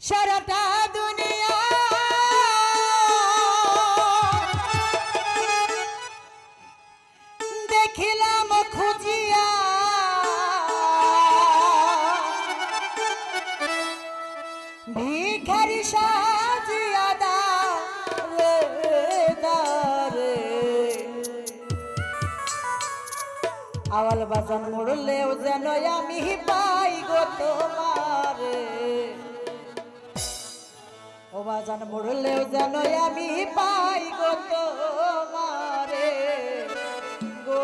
সারাটা দুনিয়া দেখিলাম খুঁজিয়া ভিখারি সাজিয়া দারে দারে আওয়াল বাজান মরলেও যেন আমি পাই গো তোমারে ও বাজান মরলেও যেন আমি পাই গো তোমারে গো।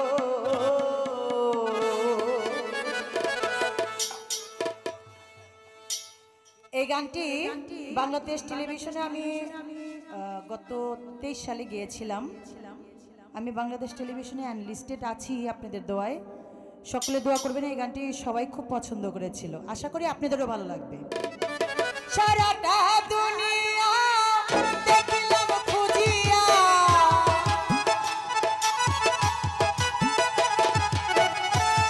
এই গানটি বাংলাদেশ টেলিভিশনে আমি গত 23 সালে গিয়েছিলাম। আমি বাংলাদেশ টেলিভিশনে অ্যানলিস্টেড আছি আপনাদের দোয়ায়। সকলে দোয়া করবেন, এই গানটি সবাই খুব পছন্দ করেছিল। আশা করি আপনাদেরও ভালো লাগবে। সারাটা দুনিয়া দেখিলাম খুঁজিয়া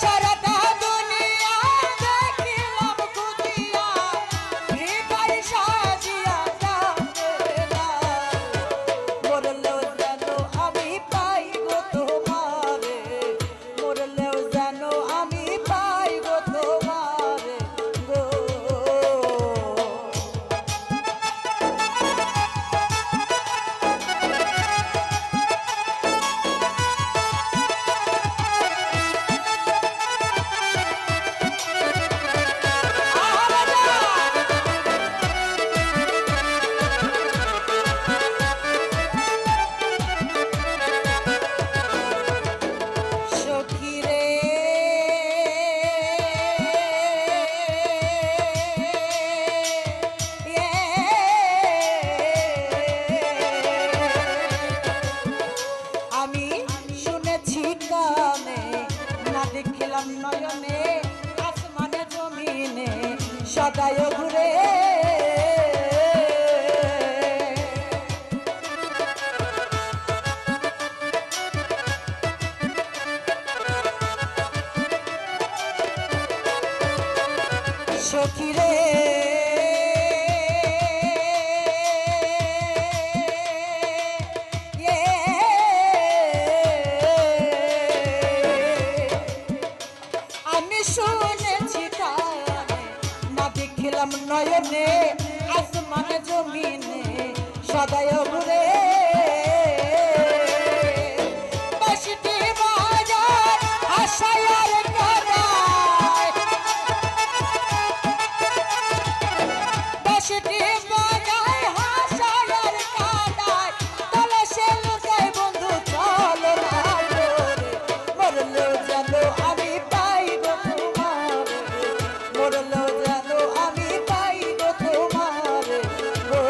সারাটা দুনিয়া দেখিলাম খুঁজিয়া ভিখারি সাজিয়া মরলেও যেন আমি পাই গো তোমারে মরলেও যেন আমি পাই গো তোমারে গো। দেখলাম নয়নে আসমানে জমিনে সদায় ঘুরে সখীরে শুনেছি কানে না দেখলাম নয়নে আসমানে জমিনে সদায় ঘুরে বাঁশিটি বাজার আশায়ার কারায় বাঁশিটি বাজায় হাসায়ার কারায় তলে সে লুকায় বন্ধু চলো না করে মরলেও যেন আমি পাই গো তোমারে মরলেও যেন আমি পাই গো তোমারে গো।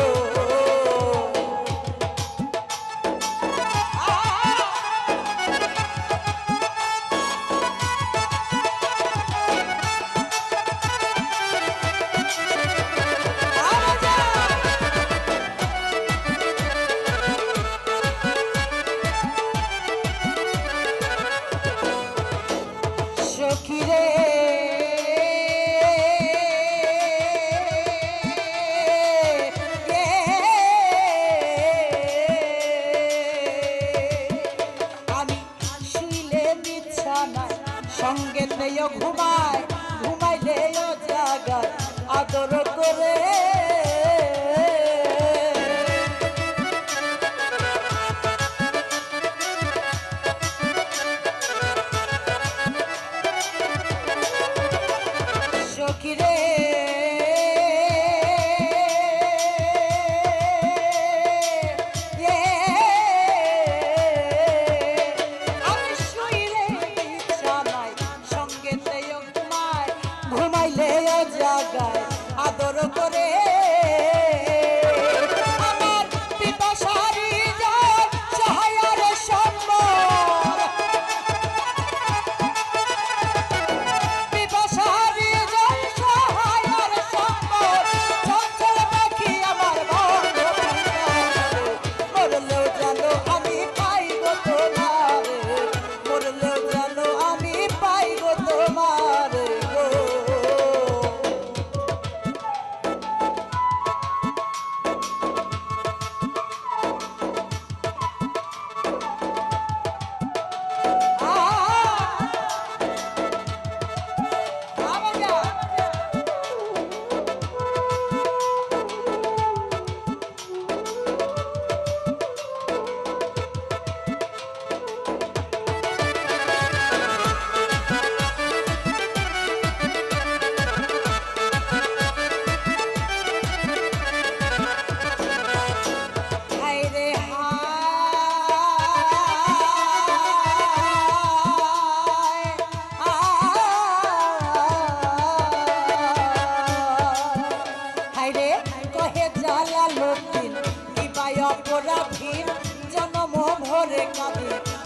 সখীরে আমি শুইলে বিছানায় সঙ্গে নেও ঘুমায় ঘুমাইলেও জাগায় আদর করে সখীরে আমি শুইলে বিছানায় সঙ্গে ঘুমায় ঘুমাইলেও জাগায় আদর করে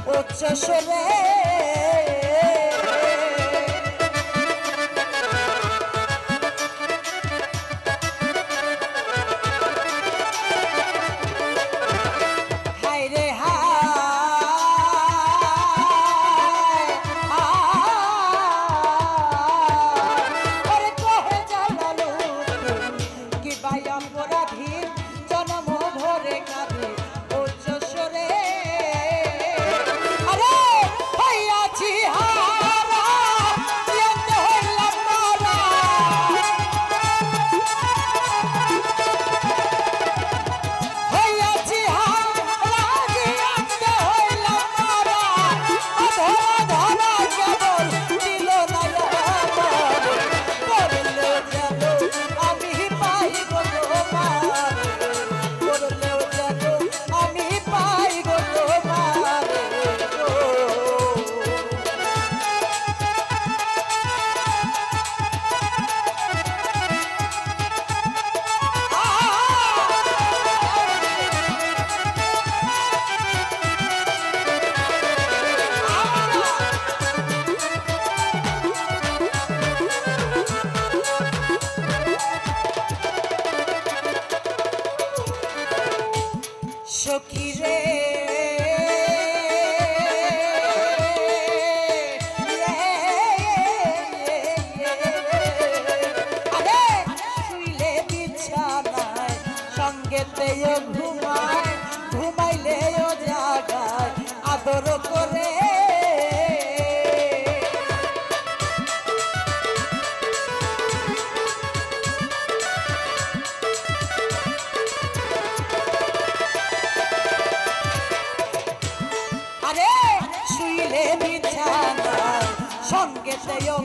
উচ্চ স্বরে সখী রে শুইলে বিছানায় সঙ্গেতেও ঘুমায় ঘুমাইলেও জাগায় আদর করে শুইলে বিছানায় সঙ্গেতেও